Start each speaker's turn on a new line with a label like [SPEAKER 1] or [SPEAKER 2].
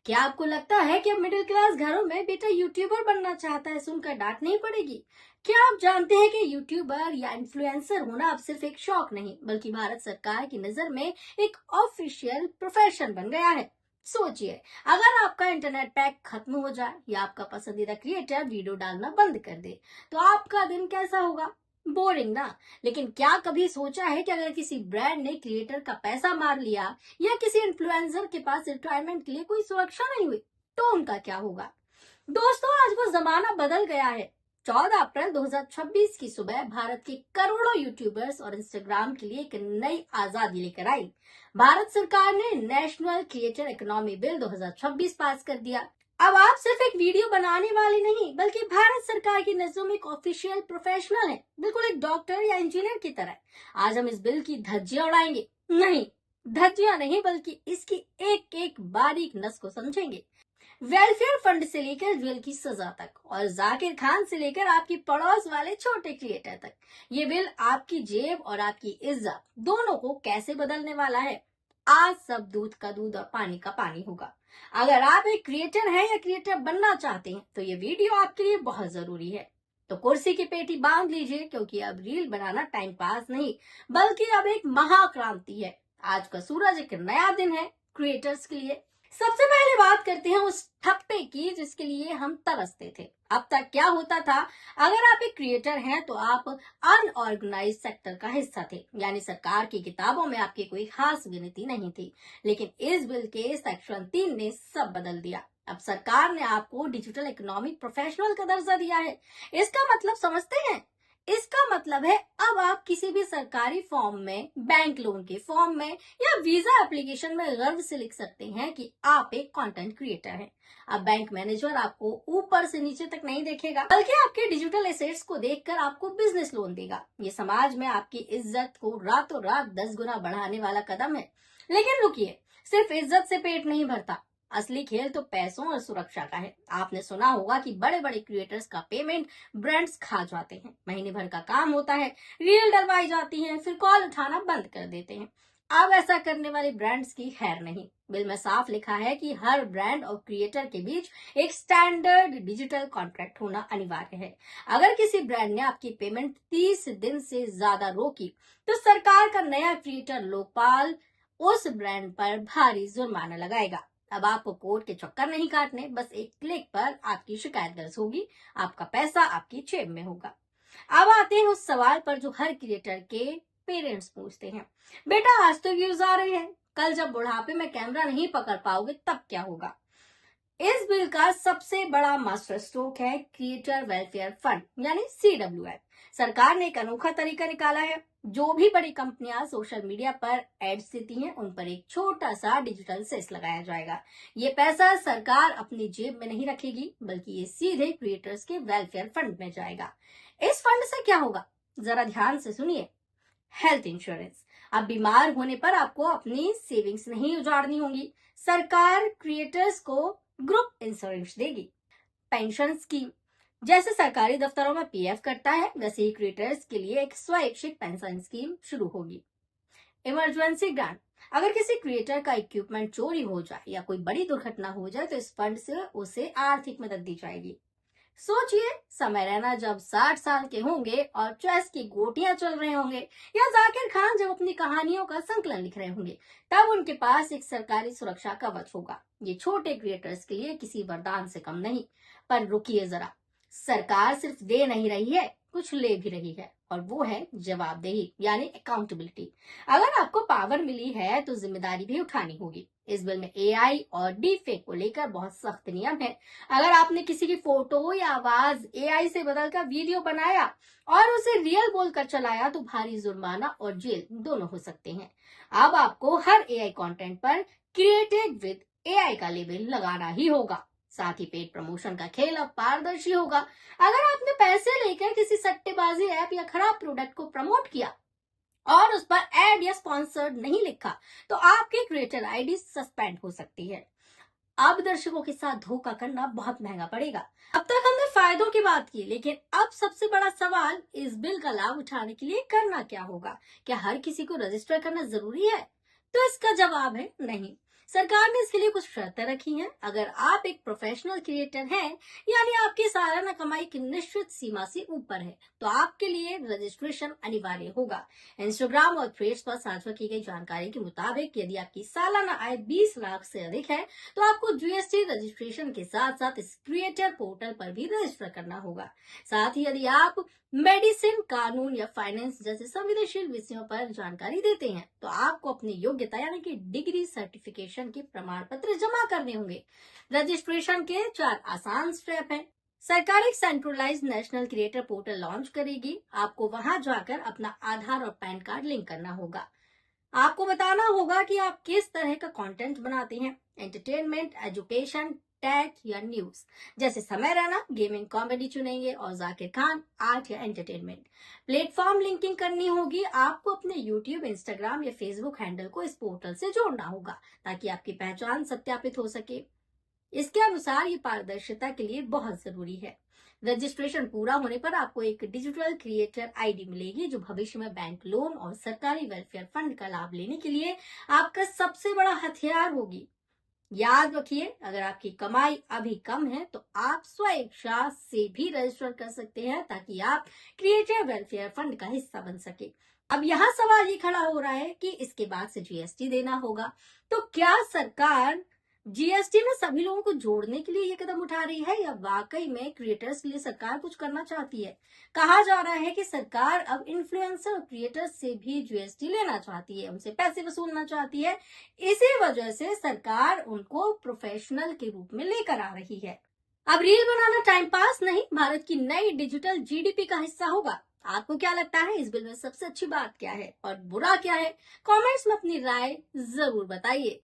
[SPEAKER 1] क्या आपको लगता है कि अब मिडिल क्लास घरों में बेटा यूट्यूबर बनना चाहता है, सुनकर डांट नहीं पड़ेगी? क्या आप जानते हैं कि यूट्यूबर या इन्फ्लुएंसर होना अब सिर्फ एक शौक नहीं बल्कि भारत सरकार की नजर में एक ऑफिशियल प्रोफेशन बन गया है? सोचिए, अगर आपका इंटरनेट पैक खत्म हो जाए या आपका पसंदीदा क्रिएटर वीडियो डालना बंद कर दे, तो आपका दिन कैसा होगा? बोरिंग ना। लेकिन क्या कभी सोचा है कि अगर किसी ब्रांड ने क्रिएटर का पैसा मार लिया या किसी इन्फ्लुएंसर के पास रिटायरमेंट के लिए कोई सुरक्षा नहीं हुई, तो उनका क्या होगा? दोस्तों, आज वो जमाना बदल गया है। 14 अप्रैल 2026 की सुबह भारत के करोड़ों यूट्यूबर्स और इंस्टाग्राम के लिए एक नई आजादी लेकर आई। भारत सरकार ने नेशनल क्रिएटर इकोनॉमी बिल 2026 पास कर दिया। अब आप सिर्फ एक वीडियो बनाने वाले नहीं बल्कि भारत सरकार की नजरों में एक ऑफिशियल प्रोफेशनल है, बिल्कुल एक डॉक्टर या इंजीनियर की तरह। आज हम इस बिल की धज्जियां उड़ाएंगे। नहीं, धज्जियां नहीं, बल्कि इसकी एक एक बारीक नस को समझेंगे। वेलफेयर फंड से लेकर जेल की सजा तक और जाकिर खान से लेकर आपकी पड़ोस वाले छोटे क्रिएटर तक, ये बिल आपकी जेब और आपकी इज्जत दोनों को कैसे बदलने वाला है, आज सब दूध का दूध और पानी का पानी होगा। अगर आप एक क्रिएटर हैं या क्रिएटर बनना चाहते हैं तो ये वीडियो आपके लिए बहुत जरूरी है। तो कुर्सी की पेटी बांध लीजिए, क्योंकि अब रील बनाना टाइम पास नहीं बल्कि अब एक महाक्रांति है। आज का सूरज एक नया दिन है क्रिएटर्स के लिए। सबसे पहले बात करते हैं उस ठप्पे की जिसके लिए हम तरसते थे। अब तक क्या होता था, अगर आप एक क्रिएटर हैं तो आप अनऑर्गेनाइज सेक्टर का हिस्सा थे, यानी सरकार की किताबों में आपकी कोई खास गिनती नहीं थी। लेकिन इस बिल के सेक्शन 3 ने सब बदल दिया। अब सरकार ने आपको डिजिटल इकोनॉमिक प्रोफेशनल का दर्जा दिया है। इसका मतलब समझते हैं? इसका मतलब है अब आप किसी भी सरकारी फॉर्म में, बैंक लोन के फॉर्म में या वीजा एप्लीकेशन में गर्व से लिख सकते हैं कि आप एक कंटेंट क्रिएटर हैं। अब बैंक मैनेजर आपको ऊपर से नीचे तक नहीं देखेगा बल्कि आपके डिजिटल एसेट्स को देखकर आपको बिजनेस लोन देगा। ये समाज में आपकी इज्जत को रातों रात 10 गुना बढ़ाने वाला कदम है। लेकिन रुकिए, सिर्फ इज्जत से पेट नहीं भरता, असली खेल तो पैसों और सुरक्षा का है। आपने सुना होगा कि बड़े बड़े क्रिएटर्स का पेमेंट ब्रांड्स खा जाते हैं। महीने भर का काम होता है, रील डलवाई जाती है, फिर कॉल उठाना बंद कर देते हैं। अब ऐसा करने वाले ब्रांड्स की खैर नहीं। बिल में साफ लिखा है कि हर ब्रांड और क्रिएटर के बीच एक स्टैंडर्ड डिजिटल कॉन्ट्रैक्ट होना अनिवार्य है। अगर किसी ब्रांड ने आपकी पेमेंट 30 दिन से ज्यादा रोकी तो सरकार का नया क्रिएटर लोकपाल उस ब्रांड पर भारी जुर्माना लगाएगा। अब आपको कोर्ट के चक्कर नहीं काटने, बस एक क्लिक पर आपकी शिकायत दर्ज होगी, आपका पैसा आपकी जेब में होगा। अब आते हैं उस सवाल पर जो हर क्रिएटर के पेरेंट्स पूछते हैं। बेटा, आज तो व्यूज आ रहे हैं, कल जब बुढ़ापे में कैमरा नहीं पकड़ पाओगे तब क्या होगा? इस बिल का सबसे बड़ा मास्टर स्ट्रोक है क्रिएटर वेलफेयर फंड, यानी CWF। सरकार ने एक अनोखा तरीका निकाला है। जो भी बड़ी कंपनियां सोशल मीडिया पर एड्स देती हैं, उन पर एक छोटा सा डिजिटल सेस लगाया जाएगा। ये पैसा सरकार अपनी जेब में नहीं रखेगी बल्कि ये सीधे क्रिएटर्स के वेलफेयर फंड में जाएगा। इस फंड से क्या होगा, जरा ध्यान से सुनिए। Health insurance. अब बीमार होने पर आपको अपनी सेविंग्स नहीं उजाड़नी होंगी, सरकार क्रिएटर्स को ग्रुप इंश्योरेंस देगी। पेंशन स्कीम, जैसे सरकारी दफ्तरों में PF कटता है, वैसे ही क्रिएटर्स के लिए एक स्वैच्छिक पेंशन स्कीम शुरू होगी। इमरजेंसी ग्रांट, अगर किसी क्रिएटर का इक्विपमेंट चोरी हो जाए या कोई बड़ी दुर्घटना हो जाए तो इस फंड से उसे आर्थिक मदद दी जाएगी। सोचिए, समय रहना जब 60 साल के होंगे और चेस की गोटियां चल रहे होंगे या जाकिर खान जब अपनी कहानियों का संकलन लिख रहे होंगे, तब उनके पास एक सरकारी सुरक्षा कवच होगा। ये छोटे क्रिएटर्स के लिए किसी वरदान से कम नहीं। पर रुकिए जरा, सरकार सिर्फ दे नहीं रही है, कुछ ले भी रही है, और वो है जवाबदेही, यानी अकाउंटेबिलिटी। अगर आपको पावर मिली है तो जिम्मेदारी भी उठानी होगी। इस बिल में AI और डीफेक को लेकर बहुत सख्त नियम है। अगर आपने किसी की फोटो या आवाज AI से बदलकर वीडियो बनाया और उसे रियल बोलकर चलाया तो भारी जुर्माना और जेल दोनों हो सकते हैं। अब आपको हर AI कंटेंट पर क्रिएटेड विद AI का लेबल लगाना ही होगा। साथ ही पेड प्रमोशन का खेल अब पारदर्शी होगा। अगर आपने पैसे लेकर किसी सट्टेबाजी ऐप या खराब प्रोडक्ट को प्रमोट किया और उस पर एड या स्पॉन्सर्ड नहीं लिखा तो आपकी क्रिएटर ID सस्पेंड हो सकती है। अब दर्शकों के साथ धोखा करना बहुत महंगा पड़ेगा। अब तक हमने फायदों की बात की, लेकिन अब सबसे बड़ा सवाल, इस बिल का लाभ उठाने के लिए करना क्या होगा? क्या हर किसी को रजिस्टर करना जरूरी है? तो इसका जवाब है नहीं। सरकार ने इसके लिए कुछ शर्तें रखी हैं। अगर आप एक प्रोफेशनल क्रिएटर हैं, यानी आपकी सालाना कमाई की निश्चित सीमा से ऊपर है, तो आपके लिए रजिस्ट्रेशन अनिवार्य होगा। इंस्टाग्राम और थ्रेड्स पर साझा की गई जानकारी के मुताबिक यदि आपकी सालाना आय 20 लाख से अधिक है, तो आपको जीएसटी रजिस्ट्रेशन के साथ साथ इस क्रिएटर पोर्टल पर भी रजिस्टर करना होगा। साथ ही यदि आप मेडिसिन, कानून या फाइनेंस जैसे संवेदनशील विषयों पर जानकारी देते हैं, तो आपको अपनी योग्यता यानी कि डिग्री सर्टिफिकेशन के प्रमाण पत्र जमा करने होंगे। रजिस्ट्रेशन के 4 आसान स्टेप हैं। सरकार एक centralised national creator portal launch करेगी। आपको वहां जाकर अपना आधार और पैन कार्ड लिंक करना होगा। आपको बताना होगा कि आप किस तरह का कंटेंट बनाते हैं, एंटरटेनमेंट, एजुकेशन, टेक या न्यूज। जैसे समय रहना, गेमिंग, कॉमेडी चुनेंगे और जाकिर खान आर्ट या एंटरटेनमेंट। प्लेटफॉर्म लिंकिंग करनी होगी। आपको अपने यूट्यूब, इंस्टाग्राम या फेसबुक हैंडल को इस पोर्टल से जोड़ना होगा ताकि आपकी पहचान सत्यापित हो सके। इसके अनुसार ये पारदर्शिता के लिए बहुत जरूरी है। रजिस्ट्रेशन पूरा होने पर आपको एक डिजिटल क्रिएटर आईडी मिलेगी, जो भविष्य में बैंक लोन और सरकारी वेलफेयर फंड का लाभ लेने के लिए आपका सबसे बड़ा हथियार होगी। याद रखिए, अगर आपकी कमाई अभी कम है तो आप स्वेच्छा से भी रजिस्टर कर सकते हैं ताकि आप क्रिएटर वेलफेयर फंड का हिस्सा बन सके। अब यहाँ सवाल ये खड़ा हो रहा है कि इसके बाद से जीएसटी देना होगा, तो क्या सरकार जीएसटी में सभी लोगों को जोड़ने के लिए ये कदम उठा रही है या वाकई में क्रिएटर्स के लिए सरकार कुछ करना चाहती है? कहा जा रहा है कि सरकार अब इन्फ्लुएंसर और क्रिएटर्स से भी जीएसटी लेना चाहती है, उनसे पैसे वसूलना चाहती है। इसी वजह से सरकार उनको प्रोफेशनल के रूप में लेकर आ रही है। अब रील बनाना टाइम पास नहीं, भारत की नई डिजिटल जीडीपी का हिस्सा होगा। आपको क्या लगता है, इस बिल में सबसे अच्छी बात क्या है और बुरा क्या है? कमेंट्स में अपनी राय जरूर बताइए।